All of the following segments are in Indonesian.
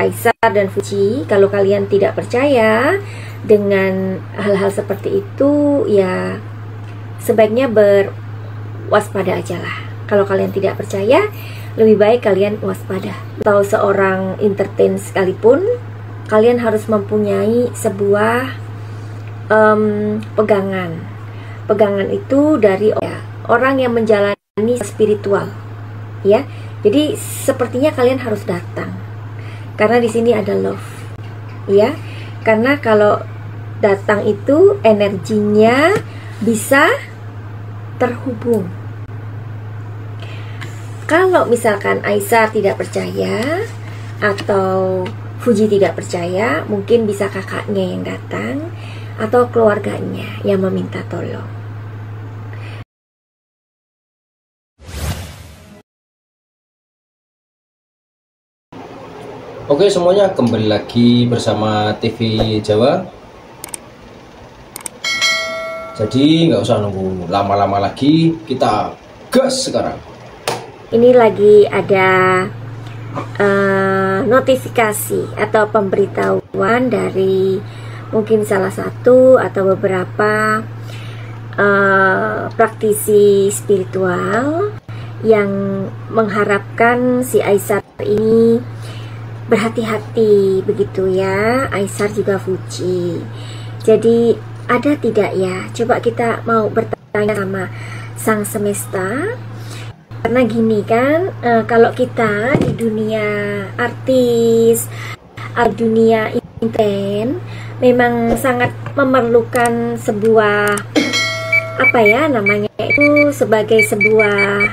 Aisar dan Fuji. Kalau kalian tidak percaya dengan hal-hal seperti itu, ya sebaiknya berwaspada aja lah. Kalau kalian tidak percaya, lebih baik kalian waspada. Atau seorang entertain sekalipun, kalian harus mempunyai sebuah pegangan. Pegangan itu dari orang yang menjalani spiritual, ya. Jadi sepertinya kalian harus datang, karena di sini ada love, ya. Karena kalau datang itu energinya bisa terhubung. Kalau misalkan Aisar tidak percaya atau Fuji tidak percaya, mungkin bisa kakaknya yang datang atau keluarganya yang meminta tolong. Oke semuanya, kembali lagi bersama TV Jawa. Jadi nggak usah nunggu lama-lama lagi, kita gas sekarang. Ini lagi ada notifikasi atau pemberitahuan dari mungkin salah satu atau beberapa praktisi spiritual yang mengharapkan si Aisar ini berhati-hati begitu ya, Aisar juga Fuji. Jadi ada tidak ya? Coba kita mau bertanya sama Sang Semesta. Karena gini kan, kalau kita di dunia artis, dunia entertain, memang sangat memerlukan sebuah apa ya namanya itu, sebagai sebuah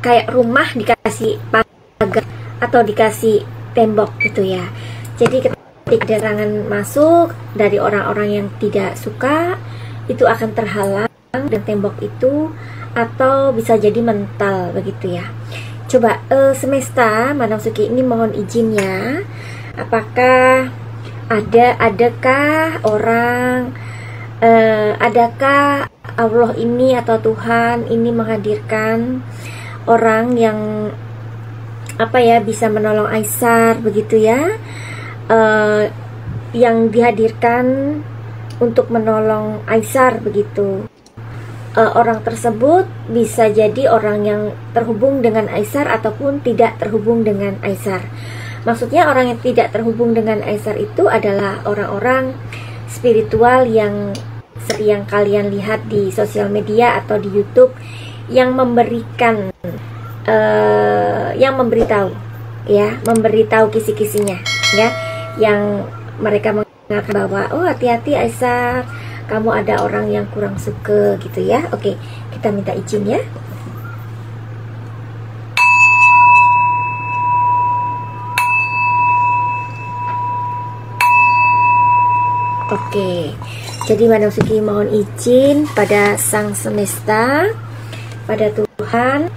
kayak rumah dikasih pagar atau dikasih tembok gitu ya. Jadi ketika serangan masuk dari orang-orang yang tidak suka, itu akan terhalang dan tembok itu, atau bisa jadi mental begitu ya. Coba semesta, Madam Suki ini mohon izin ya, apakah adakah orang adakah Allah ini atau Tuhan ini menghadirkan orang yang bisa menolong Aisar begitu ya, yang dihadirkan untuk menolong Aisar begitu. Orang tersebut bisa jadi orang yang terhubung dengan Aisar ataupun tidak terhubung dengan Aisar. Maksudnya orang yang tidak terhubung dengan Aisar itu adalah orang-orang spiritual yang seperti yang kalian lihat di sosial media atau di YouTube, yang memberikan yang memberitahu kisi-kisinya ya, yang mereka mengatakan bahwa oh hati-hati Aisar, kamu ada orang yang kurang suka gitu ya. Oke, kita minta izin ya. Oke, jadi Madam Suki mohon izin pada Sang Semesta, pada Tuhan,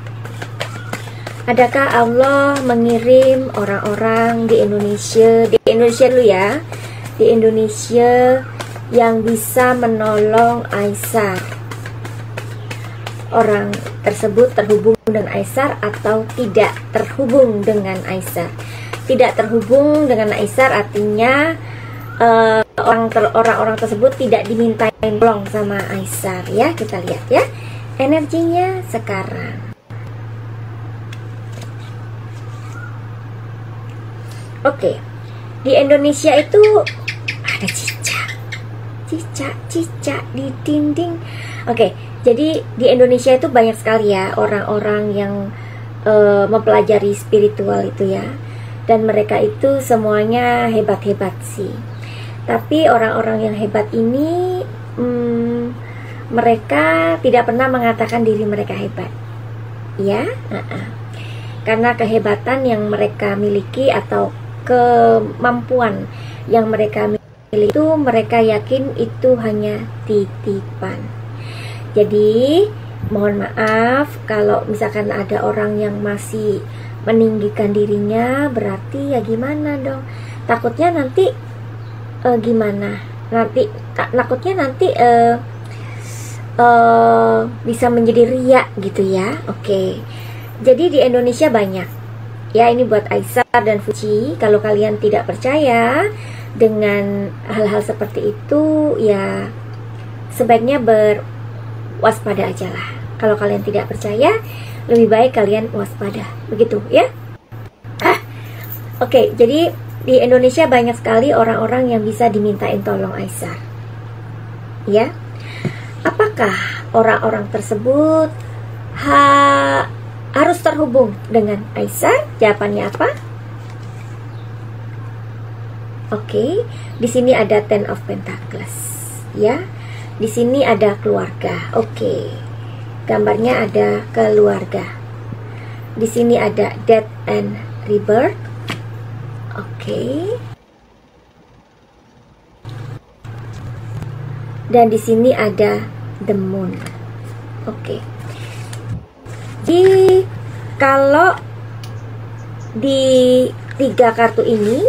adakah Allah mengirim orang-orang di Indonesia dulu ya, di Indonesia yang bisa menolong Aisar? Orang tersebut terhubung dengan Aisar atau tidak terhubung dengan Aisar? Tidak terhubung dengan Aisar artinya orang-orang tersebut tidak dimintain tolong sama Aisar ya. Kita lihat ya energinya sekarang. Oke, di Indonesia itu ada cicak di dinding. Oke, jadi di Indonesia itu banyak sekali ya orang-orang yang mempelajari spiritual itu ya, dan mereka itu semuanya hebat-hebat sih. Tapi orang-orang yang hebat ini mereka tidak pernah mengatakan diri mereka hebat ya. Karena kehebatan yang mereka miliki atau kemampuan yang mereka miliki itu, mereka yakin itu hanya titipan. Jadi mohon maaf kalau misalkan ada orang yang masih meninggikan dirinya, berarti ya gimana dong, takutnya nanti takutnya nanti bisa menjadi riya gitu ya. Oke, jadi di Indonesia banyak Ya, ini buat Aisar dan Fuji. Kalau kalian tidak percaya dengan hal-hal seperti itu, ya sebaiknya berwaspada aja lah. Kalau kalian tidak percaya, lebih baik kalian waspada. Begitu ya. Oke, jadi di Indonesia banyak sekali orang-orang yang bisa dimintain tolong Aisar. Ya. Apakah orang-orang tersebut harus terhubung dengan Aisar? Jawabannya apa? Oke, di sini ada Ten of Pentacles, ya. Di sini ada keluarga. Oke, gambarnya ada keluarga. Di sini ada Death and Rebirth. Oke. Dan di sini ada The Moon. Oke. Jadi kalau di 3 kartu ini,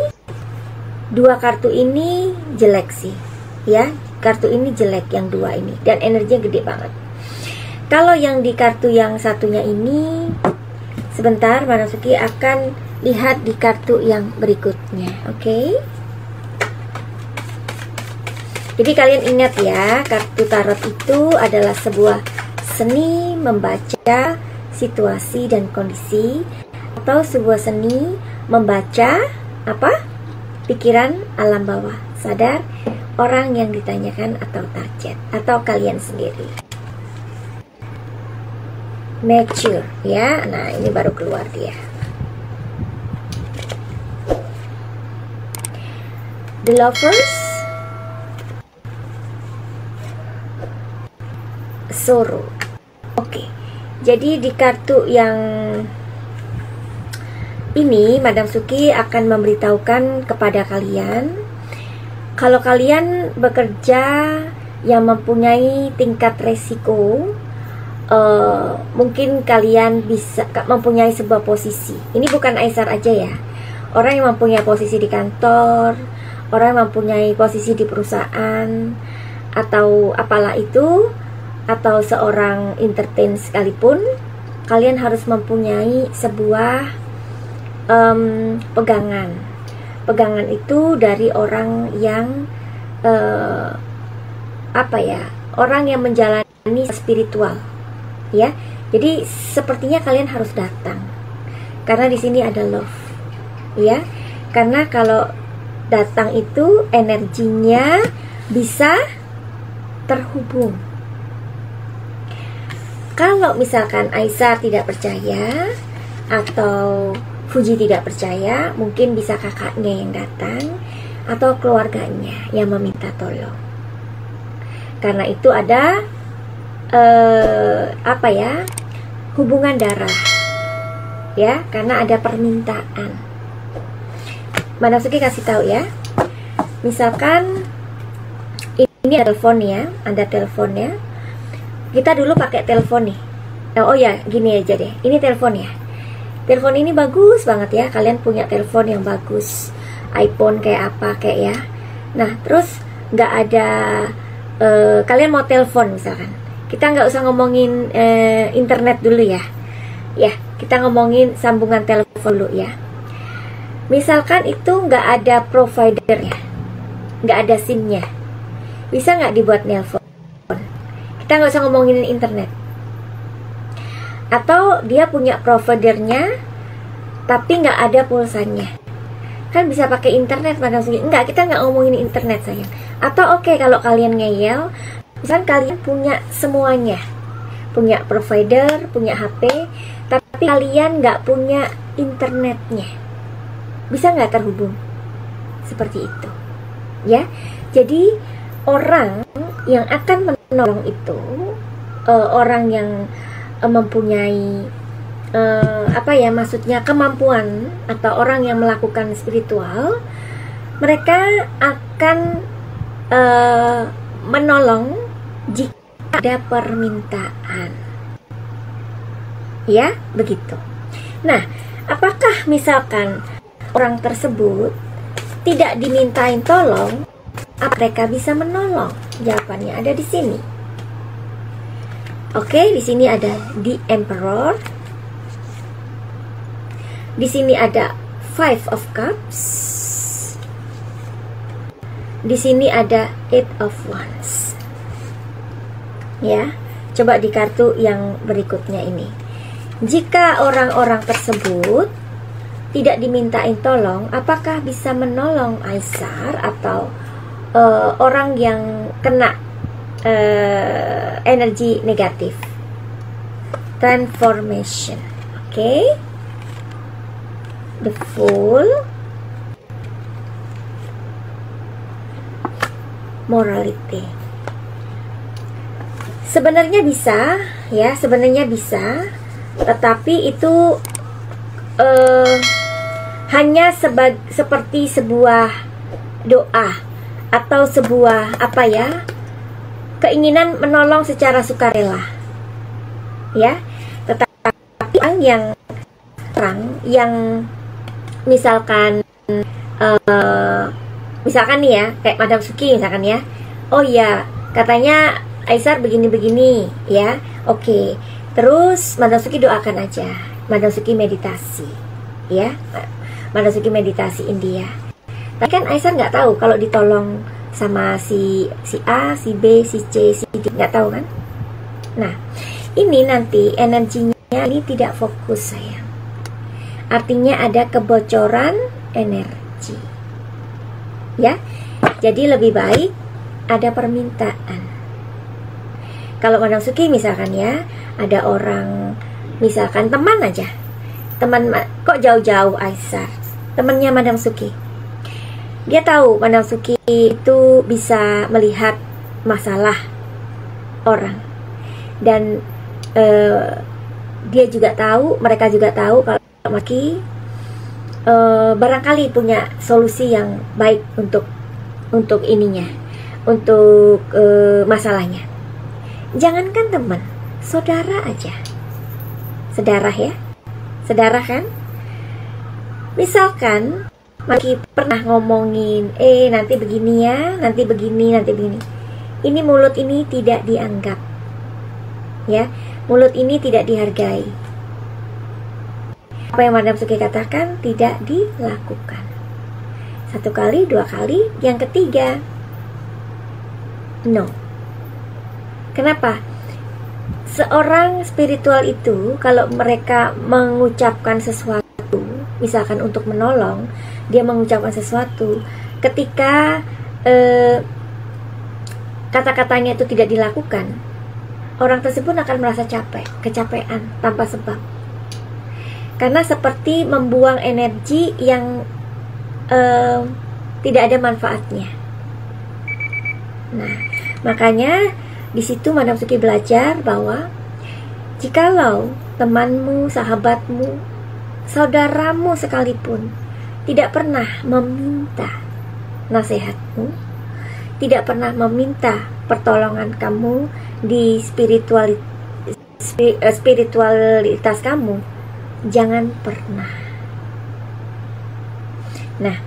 2 kartu ini jelek sih, ya. Kartu ini jelek yang 2 ini, dan energinya gede banget. Kalau yang di kartu yang satunya ini, sebentar, Manasuki akan lihat di kartu yang berikutnya. Oke. Jadi kalian ingat ya, kartu tarot itu adalah sebuah seni membaca situasi dan kondisi, atau sebuah seni membaca apa? Pikiran alam bawah sadar orang yang ditanyakan atau target, atau kalian sendiri. Mature ya. Nah, ini baru keluar dia. The Lovers, Sorrow. Oke. Jadi di kartu yang ini, Madam Suki akan memberitahukan kepada kalian, kalau kalian bekerja yang mempunyai tingkat resiko, mungkin kalian bisa mempunyai sebuah posisi. Ini bukan Aisar aja ya. Orang yang mempunyai posisi di kantor, orang yang mempunyai posisi di perusahaan, atau apalah itu, atau seorang entertain sekalipun, kalian harus mempunyai sebuah pegangan. Pegangan itu dari orang yang orang yang menjalani spiritual, ya. Jadi sepertinya kalian harus datang, karena di sini ada love, ya. Karena kalau datang itu energinya bisa terhubung. Kalau misalkan Aisar tidak percaya atau Fuji tidak percaya, mungkin bisa kakaknya yang datang atau keluarganya yang meminta tolong. Karena itu ada hubungan darah, ya, karena ada permintaan. Manasuki kasih tahu ya. Misalkan ini ada telepon ya, ada teleponnya. Kita dulu pakai telepon nih. Oh ya, gini aja deh. Ini telepon ya. Telepon ini bagus banget ya. Kalian punya telepon yang bagus, iPhone kayak apa kayak ya. Nah, terus nggak ada kalian mau telepon misalkan. Kita nggak usah ngomongin internet dulu ya. Ya, kita ngomongin sambungan telepon dulu ya. Misalkan itu nggak ada providernya, nggak ada SIM-nya, bisa nggak dibuat nelpon? Kita nggak usah ngomongin internet. Atau dia punya providernya tapi nggak ada pulsanya, kan bisa pakai internet. Enggak, kita nggak ngomongin internet sayang. Atau oke, kalau kalian ngeyel, misalkan kalian punya semuanya, punya provider, punya HP, tapi kalian nggak punya internetnya, bisa nggak terhubung? Seperti itu ya. Jadi orang yang akan menolong itu orang yang mempunyai maksudnya kemampuan, atau orang yang melakukan spiritual, mereka akan menolong jika ada permintaan, ya, begitu. Nah, apakah misalkan orang tersebut tidak dimintain tolong, mereka bisa menolong? Jawabannya ada di sini. Oke, di sini ada The Emperor. Di sini ada Five of Cups. Di sini ada Eight of Wands. Ya, coba di kartu yang berikutnya ini. Jika orang-orang tersebut tidak dimintain tolong, apakah bisa menolong Aisar atau orang yang kena energi negatif? Transformation. Oke. The Fool. Morality. Sebenarnya bisa, ya, sebenarnya bisa, tetapi itu hanya seperti sebuah doa atau sebuah apa ya, keinginan menolong secara sukarela, ya. Tetapi orang yang misalkan nih ya, kayak Madam Suki misalkan ya, oh ya katanya Aisar begini-begini ya, oke. Terus Madam Suki doakan aja, Madam Suki meditasi ya, Madam Suki meditasi India. Tapi kan Aisar nggak tahu kalau ditolong sama si A, si B, si C, si D, nggak tahu kan. Nah, ini nanti energinya ini tidak fokus sayang. Artinya ada kebocoran energi ya. Jadi lebih baik ada permintaan. Kalau Madam Suki misalkan ya, ada orang misalkan teman aja, teman kok jauh-jauh Aisar, temannya Madam Suki, dia tahu Madam Suki itu bisa melihat masalah orang, dan dia juga tahu, mereka juga tahu kalau Maki barangkali punya solusi yang baik untuk ininya, untuk masalahnya. Jangankan teman, saudara aja, sedarah ya, sedarah kan. Misalkan Maki pernah ngomongin, nanti begini ya, nanti begini, nanti begini. Ini mulut ini tidak dianggap, ya, mulut ini tidak dihargai. Apa yang Madam Suki katakan tidak dilakukan. Satu kali, dua kali, yang ketiga, no. Kenapa? Seorang spiritual itu kalau mereka mengucapkan sesuatu, misalkan untuk menolong, dia mengucapkan sesuatu, ketika kata-katanya itu tidak dilakukan, orang tersebut akan merasa capek, kecapean tanpa sebab. Karena seperti membuang energi yang tidak ada manfaatnya. Nah, makanya di situ Madam Suki belajar bahwa jikalau temanmu, sahabatmu, saudaramu sekalipun tidak pernah meminta nasihatmu, tidak pernah meminta pertolongan kamu di spiritualitas kamu, jangan pernah. Nah,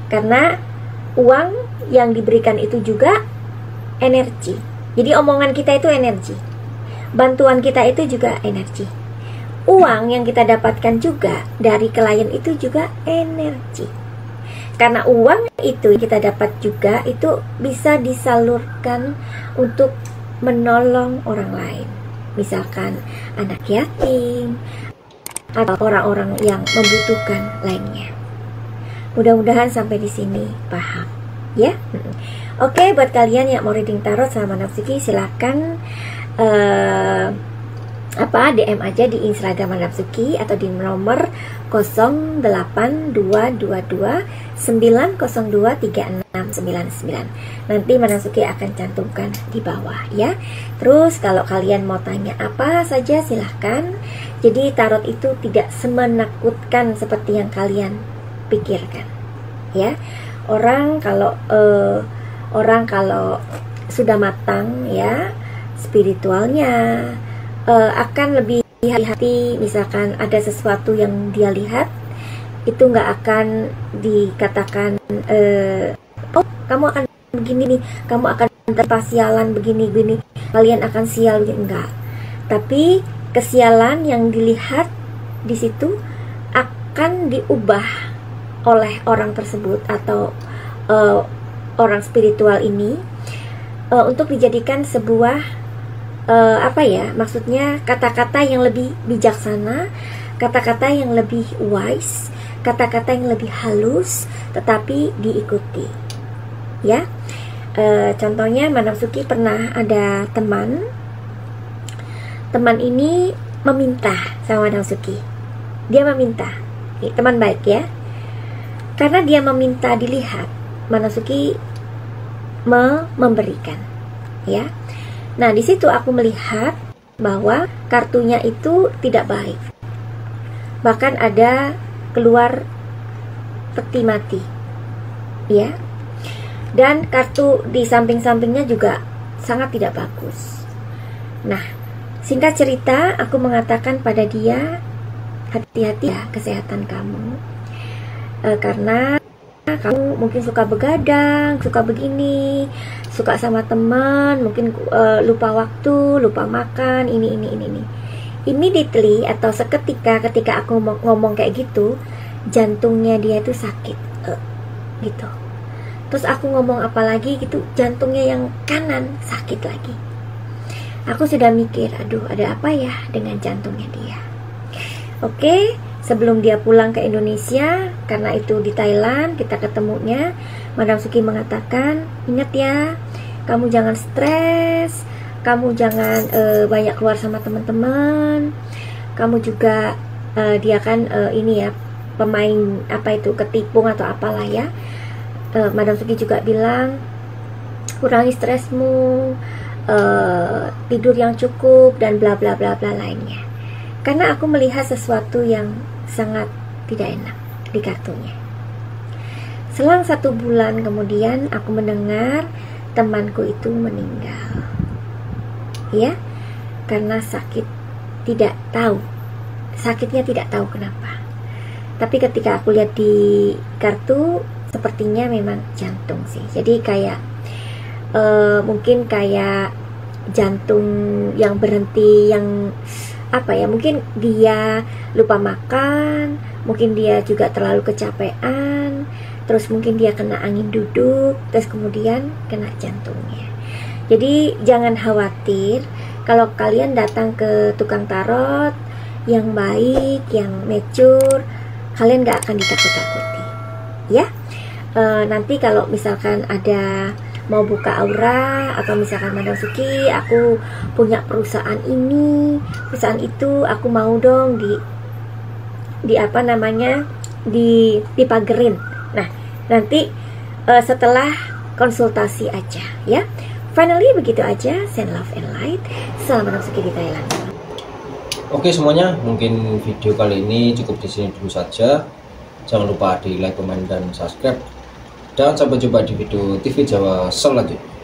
karena uang yang diberikan itu juga energi. Jadi omongan kita itu energi, bantuan kita itu juga energi. Uang yang kita dapatkan juga dari klien itu juga energi. Karena uang itu kita dapat juga itu bisa disalurkan untuk menolong orang lain. Misalkan anak yatim atau orang-orang yang membutuhkan lainnya. Mudah-mudahan sampai di sini paham ya. Oke, buat kalian yang mau reading tarot sama Madam Suki, silakan DM aja di Instagram Madam Suki atau di nomor 08222902369. Nanti Madam Suki akan cantumkan di bawah ya. Terus kalau kalian mau tanya apa saja silahkan. Jadi tarot itu tidak semenakutkan seperti yang kalian pikirkan ya. Orang kalau sudah matang ya spiritualnya, akan lebih hati-hati. Misalkan ada sesuatu yang dia lihat, itu nggak akan dikatakan oh kamu akan begini nih, kamu akan dapat sialan begini, kalian akan sial, enggak. Tapi kesialan yang dilihat di situ akan diubah oleh orang tersebut atau orang spiritual ini untuk dijadikan sebuah maksudnya kata-kata yang lebih bijaksana, kata-kata yang lebih wise, kata-kata yang lebih halus, tetapi diikuti. Ya, contohnya Madam Suki pernah ada teman ini meminta sama Madam Suki. Dia meminta, teman baik ya. Karena dia meminta dilihat, Madam Suki memberikan, ya. Nah, di situ aku melihat bahwa kartunya itu tidak baik. Bahkan ada keluar peti mati, ya. Dan kartu di samping-sampingnya juga sangat tidak bagus. Nah, singkat cerita, aku mengatakan pada dia, hati-hati ya kesehatan kamu. Karena kamu mungkin suka begadang, suka begini, suka sama teman, mungkin lupa waktu, lupa makan, ini. Immediately atau seketika ketika aku ngomong kayak gitu, jantungnya dia itu sakit, gitu. Terus aku ngomong apa lagi gitu, jantungnya yang kanan sakit lagi. Aku sudah mikir, aduh ada apa ya dengan jantungnya dia. Oke, sebelum dia pulang ke Indonesia, karena itu di Thailand kita ketemunya, Madam Suki mengatakan, ingat ya, kamu jangan stres, kamu jangan banyak keluar sama teman-teman, kamu juga dia kan ini ya pemain apa itu ketipung atau apalah ya. Madam Suki juga bilang kurangi stresmu, tidur yang cukup dan bla bla bla bla lainnya. Karena aku melihat sesuatu yang sangat tidak enak di kartunya. Selang 1 bulan kemudian aku mendengar temanku itu meninggal, ya, karena sakit, tidak tahu sakitnya, tidak tahu kenapa. Tapi ketika aku lihat di kartu, sepertinya memang jantung sih. Jadi kayak mungkin kayak jantung yang berhenti, yang apa ya, mungkin dia lupa makan, mungkin dia juga terlalu kecapean, terus mungkin dia kena angin duduk, terus kemudian kena jantungnya. Jadi jangan khawatir kalau kalian datang ke tukang tarot yang baik, yang mature, kalian gak akan ditakut-takuti, ya. Nanti kalau misalkan ada mau buka aura, atau misalkan Madam Suki, aku punya perusahaan ini, perusahaan itu, aku mau dong di apa namanya, dipagerin. Nah, nanti setelah konsultasi aja, ya. Finally begitu aja. Send love and light. Salam Madam Suki di Thailand. Oke semuanya, mungkin video kali ini cukup di sini dulu saja. Jangan lupa di like, komen, dan subscribe. Dan sampai jumpa di video TV Jawa selanjutnya.